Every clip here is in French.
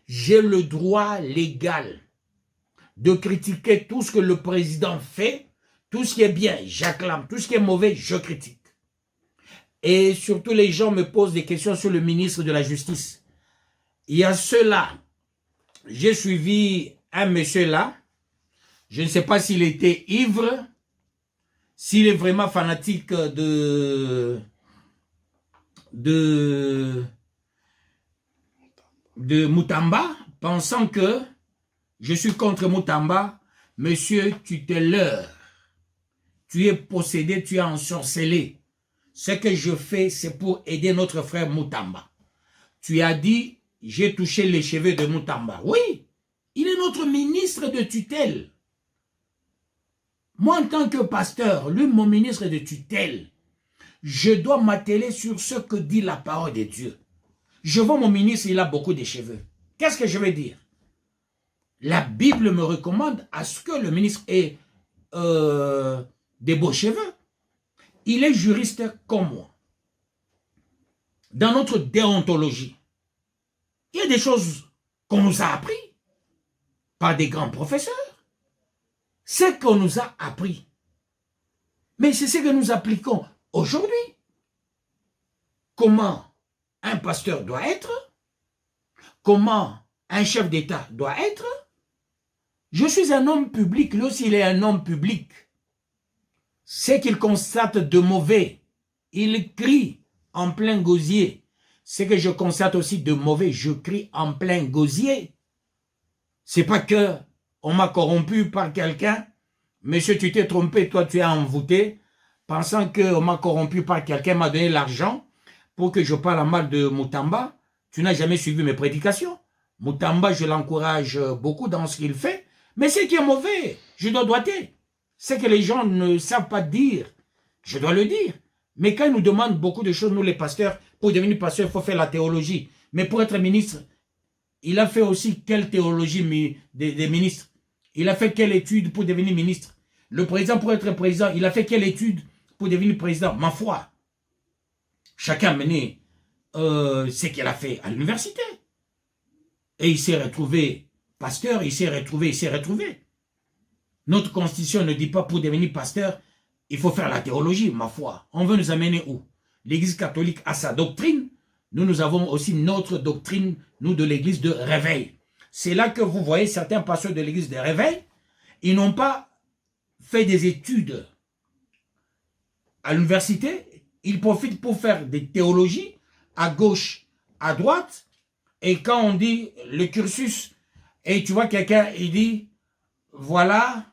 J'ai le droit légal de critiquer tout ce que le président fait, tout ce qui est bien, j'acclame, tout ce qui est mauvais, je critique. Et surtout, les gens me posent des questions sur le ministre de la Justice. Il y a ceux-là, j'ai suivi un monsieur là, je ne sais pas s'il était ivre, s'il est vraiment fanatique de Moutamba, pensant que je suis contre Moutamba. Monsieur, tu te leurres. Tu es possédé, tu es ensorcelé. Ce que je fais, c'est pour aider notre frère Moutamba. Tu as dit, j'ai touché les cheveux de Moutamba. Oui, il est notre ministre de tutelle. Moi, en tant que pasteur, lui, mon ministre de tutelle, je dois m'atteler sur ce que dit la parole de Dieu. Je vois mon ministre, il a beaucoup de cheveux. Qu'est-ce que je veux dire? La Bible me recommande à ce que le ministre ait des beaux cheveux. Il est juriste comme moi. Dans notre déontologie, il y a des choses qu'on nous a appris par des grands professeurs. C'est qu'on nous a appris. Mais c'est ce que nous appliquons aujourd'hui. Comment un pasteur doit être? Comment un chef d'État doit être? Je suis un homme public, lui aussi il est un homme public. C'est qu'il constate de mauvais, il crie en plein gosier. C'est que je constate aussi de mauvais, je crie en plein gosier. C'est pas que on m'a corrompu par quelqu'un. Monsieur, tu t'es trompé, toi tu es envoûté, pensant qu'on m'a corrompu par quelqu'un, m'a donné l'argent pour que je parle mal de Moutamba. Tu n'as jamais suivi mes prédications. Moutamba, je l'encourage beaucoup dans ce qu'il fait, mais ce qui est mauvais, je dois doiter. C'est que les gens ne savent pas dire, je dois le dire. Mais quand ils nous demandent beaucoup de choses, nous les pasteurs, pour devenir pasteur, il faut faire la théologie. Mais pour être ministre, il a fait aussi quelle théologie des ministres? Il a fait quelle étude pour devenir ministre? Le président, pour être président, il a fait quelle étude pour devenir président? Ma foi, chacun a mené ce qu'il a fait à l'université. Et il s'est retrouvé pasteur, il s'est retrouvé. Notre constitution ne dit pas pour devenir pasteur, il faut faire la théologie, ma foi. On veut nous amener où? L'Église catholique a sa doctrine. Nous avons aussi notre doctrine, nous, de l'Église de réveil. C'est là que vous voyez certains pasteurs de l'Église de réveil, ils n'ont pas fait des études à l'université, ils profitent pour faire des théologies à gauche, à droite, et quand on dit le cursus, et tu vois quelqu'un, il dit, voilà,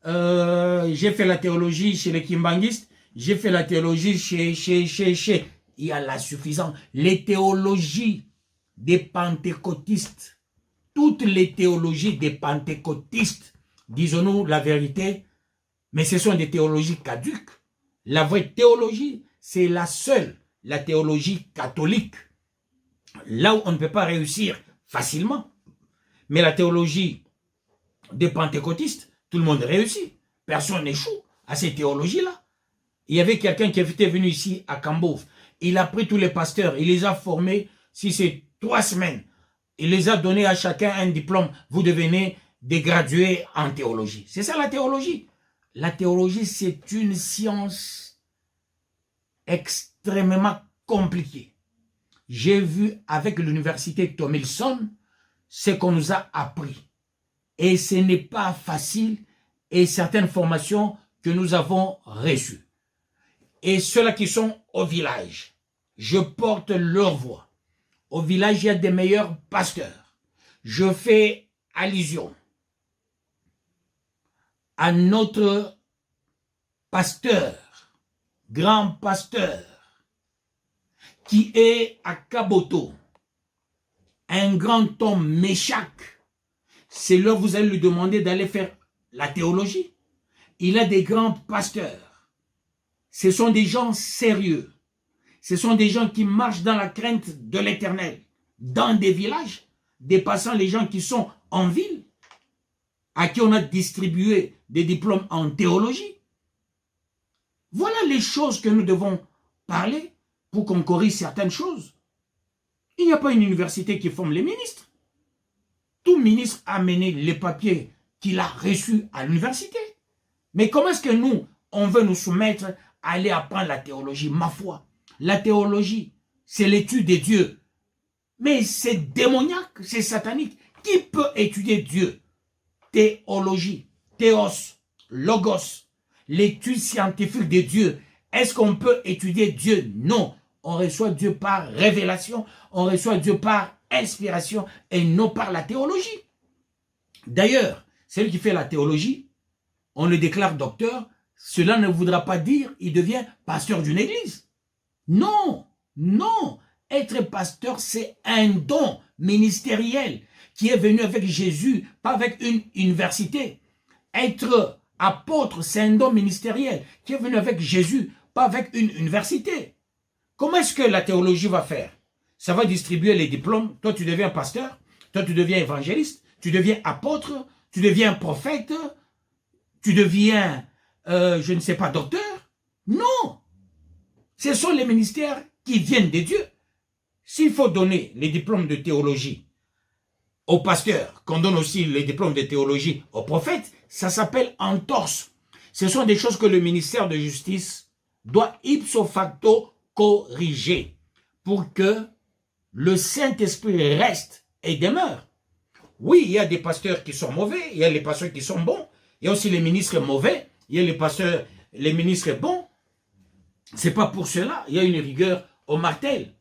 j'ai fait la théologie chez les kimbanguistes, j'ai fait la théologie chez. Il y a la suffisance. Les théologies des pentecôtistes, toutes les théologies des pentecôtistes, disons-nous la vérité, mais ce sont des théologies caduques. La vraie théologie, c'est la seule, la théologie catholique. Là où on ne peut pas réussir facilement. Mais la théologie des pentecôtistes, tout le monde réussit. Personne n'échoue à ces théologies-là. Il y avait quelqu'un qui était venu ici à Cambove. Il a pris tous les pasteurs, il les a formés, si c'est 3 semaines. Il les a donnés à chacun un diplôme. Vous devenez des gradués en théologie. C'est ça la théologie. La théologie, c'est une science extrêmement compliquée. J'ai vu avec l'université Tomilson ce qu'on nous a appris. Et ce n'est pas facile et certaines formations que nous avons reçues. Et ceux-là qui sont au village, je porte leur voix. Au village, il y a des meilleurs pasteurs. Je fais allusion à notre pasteur, grand pasteur, qui est à Kaboto, un grand homme Méchac. C'est là que vous allez lui demander d'aller faire la théologie. Il a des grands pasteurs. Ce sont des gens sérieux. Ce sont des gens qui marchent dans la crainte de l'Éternel, dans des villages, dépassant les gens qui sont en ville, à qui on a distribué des diplômes en théologie. Voilà les choses que nous devons parler pour qu'on corrige certaines choses. Il n'y a pas une université qui forme les ministres. tout ministre a mené les papiers qu'il a reçus à l'université. Mais comment est-ce que nous, on veut nous soumettre à aller apprendre la théologie? Ma foi, la théologie, c'est l'étude des dieux. Mais c'est démoniaque, c'est satanique. Qui peut étudier Dieu? Théologie, théos, logos, l'étude scientifique des dieux. Est-ce qu'on peut étudier Dieu? Non. On reçoit Dieu par révélation, on reçoit Dieu par inspiration et non par la théologie. D'ailleurs, celui qui fait la théologie, on le déclare docteur, cela ne voudra pas dire qu'il devient pasteur d'une église. Non, non. Être pasteur, c'est un don ministériel qui est venu avec Jésus, pas avec une université. Être apôtre, c'est un don ministériel qui est venu avec Jésus, pas avec une université. Comment est-ce que la théologie va faire? Ça va distribuer les diplômes. Toi, tu deviens pasteur, toi, tu deviens évangéliste, tu deviens apôtre, tu deviens prophète, tu deviens, je ne sais pas, docteur. Non. Ce sont les ministères qui viennent de Dieu. S'il faut donner les diplômes de théologie aux pasteurs, qu'on donne aussi les diplômes de théologie aux prophètes, ça s'appelle entorse. Ce sont des choses que le ministère de justice doit ipso facto corriger pour que le Saint-Esprit reste et demeure. Oui, il y a des pasteurs qui sont mauvais, il y a les pasteurs qui sont bons, il y a aussi les ministres mauvais, il y a les pasteurs, les ministres bons. C'est pas pour cela, il y a une rigueur au martel.